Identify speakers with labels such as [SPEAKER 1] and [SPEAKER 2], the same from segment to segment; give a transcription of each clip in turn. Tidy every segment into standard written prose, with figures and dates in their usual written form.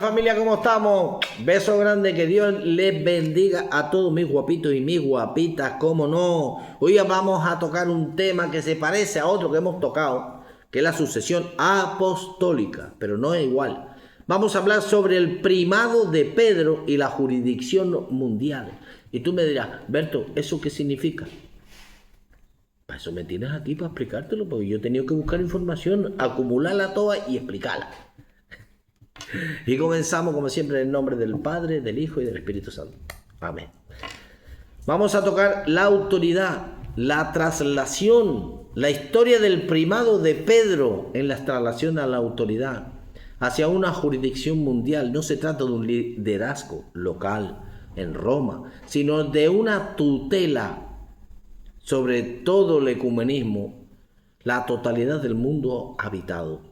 [SPEAKER 1] Familia, ¿cómo estamos? Beso grande, que Dios les bendiga a todos mis guapitos y mis guapitas, cómo no. Hoy vamos a tocar un tema que se parece a otro que hemos tocado, que es la sucesión apostólica, pero no es igual. Vamos a hablar sobre el primado de Pedro y la jurisdicción mundial. Y tú me dirás, Berto, ¿eso qué significa? Para eso me tienes aquí, para explicártelo, porque yo he tenido que buscar información, acumularla toda y explicarla. Y comenzamos como siempre en el nombre del Padre, del Hijo y del Espíritu Santo. Amén. Vamos a tocar la autoridad, la traslación, la historia del primado de Pedro en la traslación a la autoridad hacia una jurisdicción mundial. No se trata de un liderazgo local en Roma, sino de una tutela sobre todo el ecumenismo, la totalidad del mundo habitado.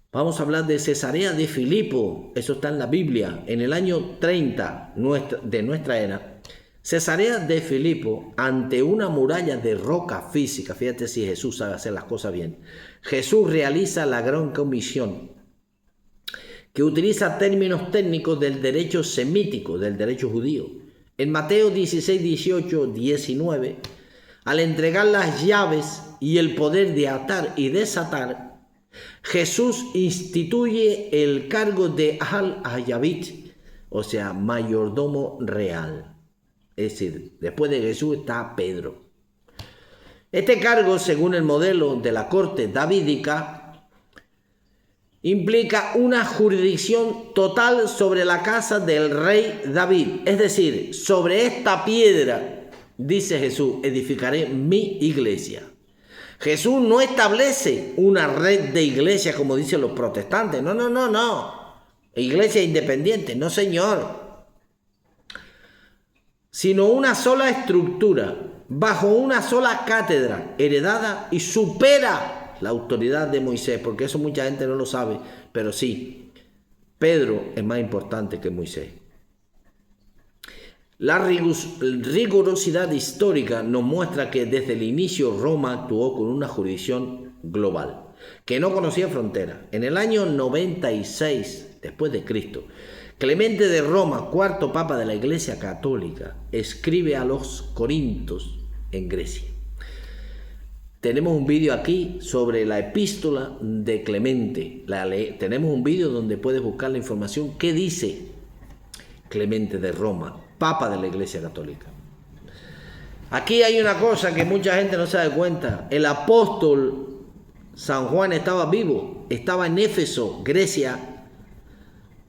[SPEAKER 1] Vamos a hablar de Cesarea de Filipo, eso está en la Biblia, en el año 30 de nuestra era. Cesarea de Filipo, ante una muralla de roca física, fíjate si Jesús sabe hacer las cosas bien. Jesús realiza la gran comisión, que utiliza términos técnicos del derecho semítico, del derecho judío. En Mateo 16, 18, 19, al entregar las llaves y el poder de atar y desatar, Jesús instituye el cargo de Al-Hayabit, o sea, mayordomo real. Es decir, después de Jesús está Pedro. Este cargo, según el modelo de la corte davídica, implica una jurisdicción total sobre la casa del rey David. Es decir, sobre esta piedra, dice Jesús, edificaré mi iglesia. Jesús no establece una red de iglesias como dicen los protestantes. No. Iglesia independiente, no señor. Sino una sola estructura, bajo una sola cátedra, heredada y supera la autoridad de Moisés, porque eso mucha gente no lo sabe, pero sí, Pedro es más importante que Moisés. La rigurosidad histórica nos muestra que desde el inicio Roma actuó con una jurisdicción global, que no conocía fronteras. En el año 96 después de Cristo, Clemente de Roma, cuarto papa de la Iglesia Católica, escribe a los Corintios en Grecia. Tenemos un vídeo aquí sobre la epístola de Clemente. Tenemos un vídeo donde puedes buscar la información. ¿Qué dice Clemente de Roma, Papa de la Iglesia Católica? Aquí hay una cosa que mucha gente no se da cuenta. El apóstol San Juan estaba vivo, estaba en Éfeso, Grecia,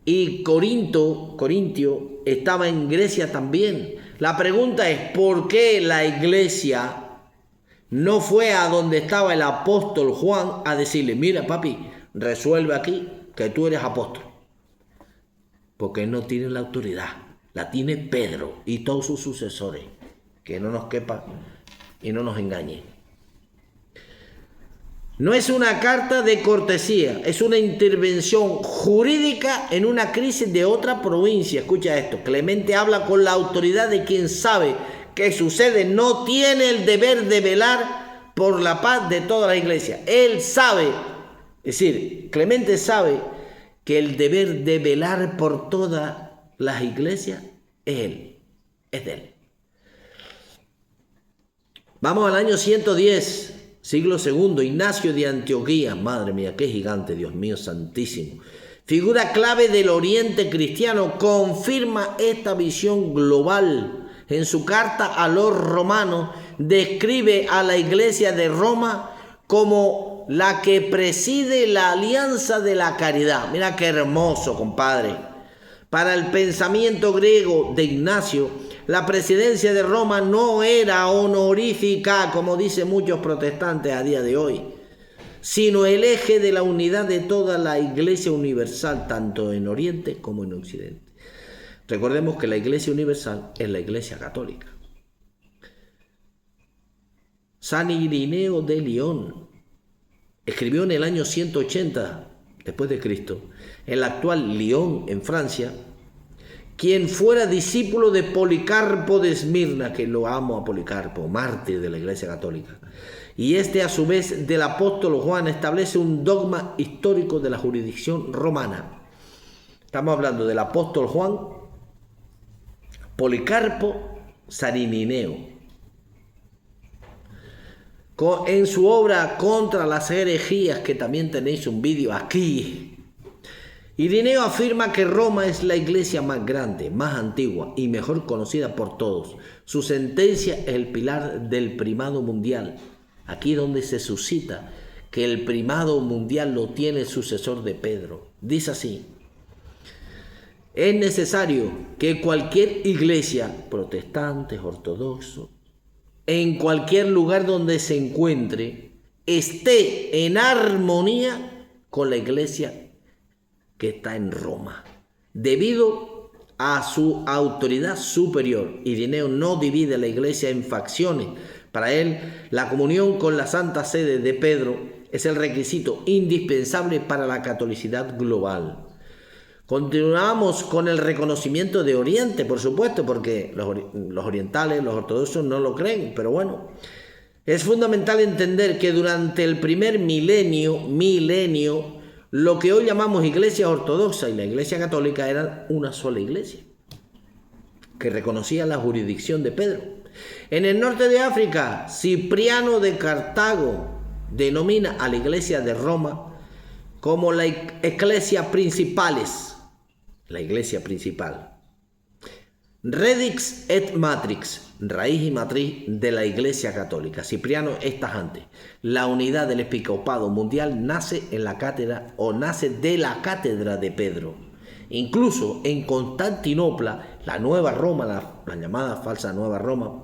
[SPEAKER 1] y Corintio estaba en Grecia también. La pregunta es, ¿por qué la iglesia no fue a donde estaba el apóstol Juan a decirle, mira papi, resuelve aquí que tú eres apóstol? Porque él no tiene la autoridad. La tiene Pedro y todos sus sucesores. Que no nos quepa y no nos engañe. No es una carta de cortesía, es una intervención jurídica en una crisis de otra provincia. Escucha esto, Clemente habla con la autoridad de quien sabe qué sucede. No tiene el deber de velar por la paz de toda la iglesia. Él sabe, es decir, Clemente sabe que el deber de velar por todas las iglesias es de él. Vamos al año 110, siglo II, Ignacio de Antioquía. Madre mía, qué gigante, Dios mío santísimo. Figura clave del Oriente cristiano, confirma esta visión global. En su carta a los romanos describe a la iglesia de Roma como la que preside la alianza de la caridad. Mira qué hermoso, compadre. Para el pensamiento griego de Ignacio, la presidencia de Roma no era honorífica, como dicen muchos protestantes a día de hoy, sino el eje de la unidad de toda la iglesia universal, tanto en Oriente como en Occidente. Recordemos que la iglesia universal es la iglesia católica. San Irineo de Lyon escribió en el año 180 después de Cristo, en la actual Lyon, en Francia, quien fuera discípulo de Policarpo de Esmirna, que lo amo a Policarpo, mártir de la Iglesia Católica, y este a su vez del apóstol Juan, establece un dogma histórico de la jurisdicción romana. Estamos hablando del apóstol Juan, Policarpo Sarinineo. En su obra Contra las herejías, que también tenéis un vídeo aquí, Irineo afirma que Roma es la iglesia más grande, más antigua y mejor conocida por todos. Su sentencia es el pilar del primado mundial. Aquí donde se suscita que el primado mundial lo tiene el sucesor de Pedro. Dice así: es necesario que cualquier iglesia, protestantes, ortodoxos, en cualquier lugar donde se encuentre, esté en armonía con la iglesia que está en Roma, debido a su autoridad superior. Irineo no divide la iglesia en facciones. Para él, la comunión con la Santa Sede de Pedro es el requisito indispensable para la catolicidad global. Continuamos con el reconocimiento de Oriente, por supuesto, porque los orientales, los ortodoxos no lo creen, pero bueno, es fundamental entender que durante el primer milenio, lo que hoy llamamos iglesia ortodoxa y la iglesia católica eran una sola iglesia, que reconocía la jurisdicción de Pedro. En el norte de África, Cipriano de Cartago denomina a la iglesia de Roma como la Ecclesia Principales, la iglesia principal. Redix et matrix, raíz y matriz de la iglesia católica. Cipriano es tajante. La unidad del episcopado mundial nace en la cátedra o nace de la cátedra de Pedro. Incluso en Constantinopla, la Nueva Roma, la llamada falsa Nueva Roma,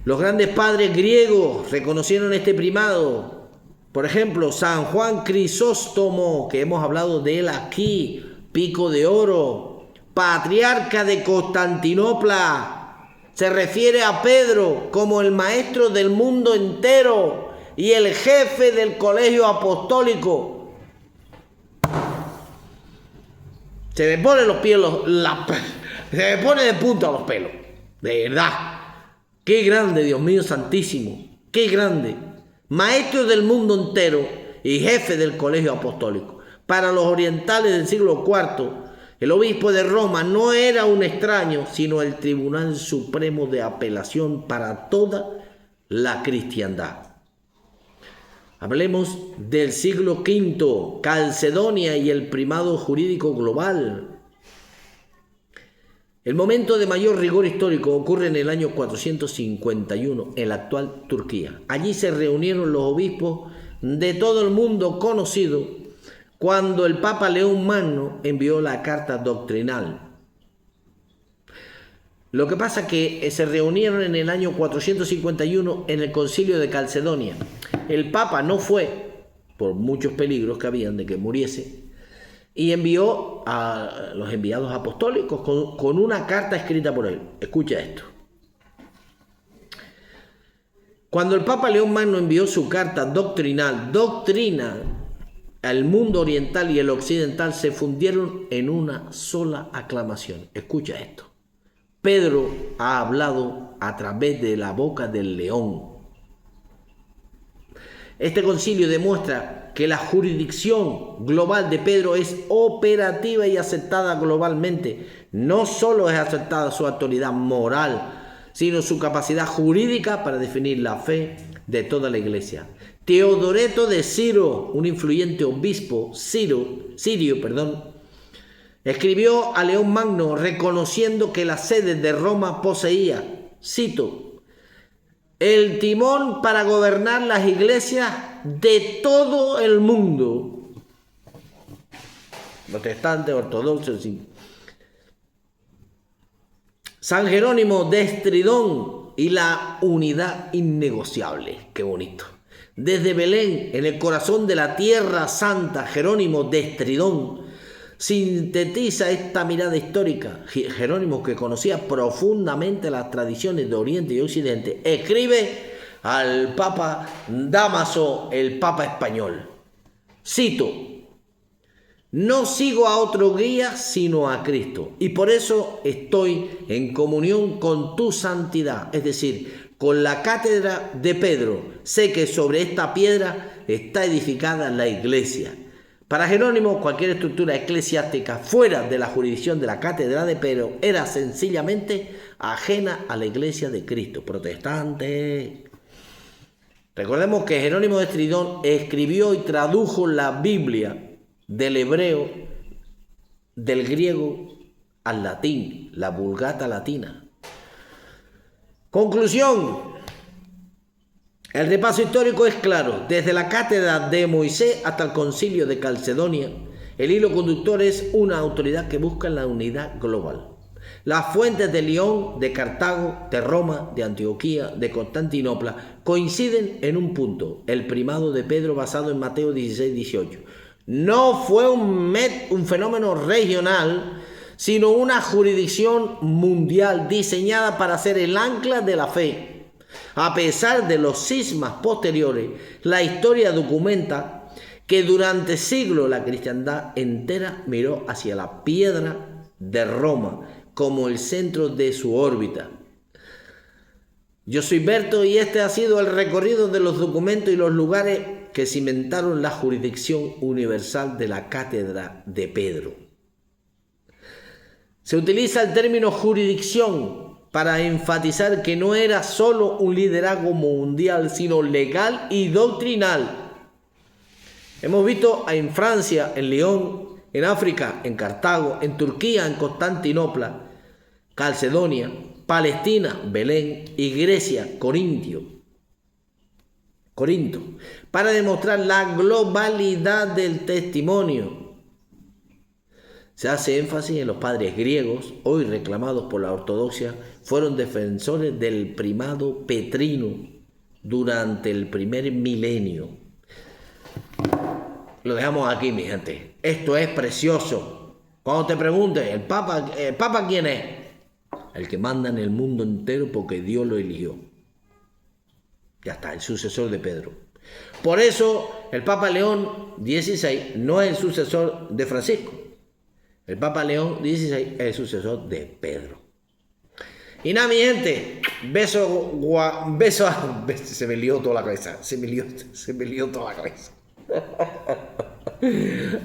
[SPEAKER 1] los grandes padres griegos reconocieron este primado. Por ejemplo, San Juan Crisóstomo, que hemos hablado de él aquí, Pico de Oro, patriarca de Constantinopla, se refiere a Pedro como el maestro del mundo entero y el jefe del colegio apostólico. Se me ponen los pies, se me pone de punta los pelos, de verdad. Qué grande, Dios mío santísimo, qué grande. Maestro del mundo entero y jefe del colegio apostólico. Para los orientales del siglo IV, el obispo de Roma no era un extraño, sino el tribunal supremo de apelación para toda la cristiandad. Hablemos del siglo V, Calcedonia y el primado jurídico global. El momento de mayor rigor histórico ocurre en el año 451, en la actual Turquía. Allí se reunieron los obispos de todo el mundo conocido cuando el Papa León Magno envió la carta doctrinal. Lo que pasa es que se reunieron en el año 451 en el concilio de Calcedonia. El Papa no fue, por muchos peligros que habían de que muriese, y envió a los enviados apostólicos con una carta escrita por él. Escucha esto. Cuando el Papa León Magno envió su carta doctrina al mundo oriental y el occidental se fundieron en una sola aclamación. Escucha esto. Pedro ha hablado a través de la boca del león. Este concilio demuestra que la jurisdicción global de Pedro es operativa y aceptada globalmente. No solo es aceptada su autoridad moral, sino su capacidad jurídica para definir la fe de toda la iglesia. Teodoreto de Ciro, un influyente obispo sirio, escribió a León Magno reconociendo que la sede de Roma poseía, cito, el timón para gobernar las iglesias de todo el mundo. Protestantes, ortodoxos. Sí. San Jerónimo de Estridón y la unidad innegociable. Qué bonito. Desde Belén, en el corazón de la tierra santa, Jerónimo de Estridón sintetiza esta mirada histórica. Jerónimo, que conocía profundamente las tradiciones de Oriente y Occidente, escribe al Papa Dámaso, el Papa español. Cito: no sigo a otro guía sino a Cristo, y por eso estoy en comunión con tu santidad, es decir, con la cátedra de Pedro. Sé que sobre esta piedra está edificada la iglesia. Para Jerónimo, cualquier estructura eclesiástica fuera de la jurisdicción de la cátedra de Pedro era sencillamente ajena a la iglesia de Cristo. Protestante. Recordemos que Jerónimo de Estridón escribió y tradujo la Biblia del hebreo, del griego al latín, la Vulgata latina. Conclusión. El repaso histórico es claro. Desde la cátedra de Moisés hasta el concilio de Calcedonia, el hilo conductor es una autoridad que busca la unidad global. Las fuentes de León, de Cartago, de Roma, de Antioquía, de Constantinopla coinciden en un punto: el primado de Pedro basado en Mateo 16-18. No fue un fenómeno regional, sino una jurisdicción mundial diseñada para ser el ancla de la fe. A pesar de los cismas posteriores, la historia documenta que durante siglos la cristiandad entera miró hacia la piedra de Roma como el centro de su órbita. Yo soy Berto y este ha sido el recorrido de los documentos y los lugares que cimentaron la jurisdicción universal de la cátedra de Pedro. Se utiliza el término jurisdicción para enfatizar que no era solo un liderazgo mundial, sino legal y doctrinal. Hemos visto en Francia, en León, en África, en Cartago, en Turquía, en Constantinopla, Calcedonia, Palestina, Belén y Grecia, Corinto, para demostrar la globalidad del testimonio. Se hace énfasis en los padres griegos, hoy reclamados por la ortodoxia, fueron defensores del primado petrino durante el primer milenio. Lo dejamos aquí, mi gente. Esto es precioso. Cuando te preguntes, ¿el Papa quién es? El que manda en el mundo entero porque Dios lo eligió. Ya está, el sucesor de Pedro. Por eso, el Papa León XVI no es el sucesor de Francisco. El Papa León XVI es el sucesor de Pedro. Y nada, mi gente, beso, se me lió toda la cabeza, se me lió toda la cabeza.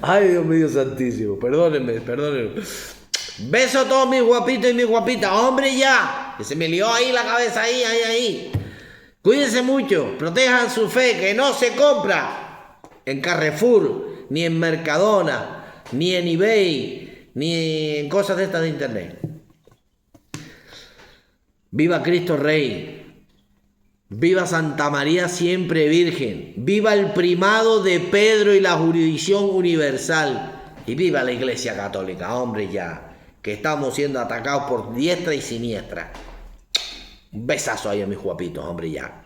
[SPEAKER 1] Ay, Dios mío santísimo, perdónenme. Beso a todos mis guapitos y mis guapitas, hombre ya, que se me lió ahí la cabeza, ahí. Cuídense mucho, protejan su fe, que no se compra en Carrefour, ni en Mercadona, ni en eBay, ni en cosas de estas de internet. Viva Cristo Rey, viva Santa María siempre Virgen, viva el primado de Pedro y la jurisdicción universal, y viva la Iglesia Católica, hombre ya, que estamos siendo atacados por diestra y siniestra. Un besazo ahí a mis guapitos, hombre ya.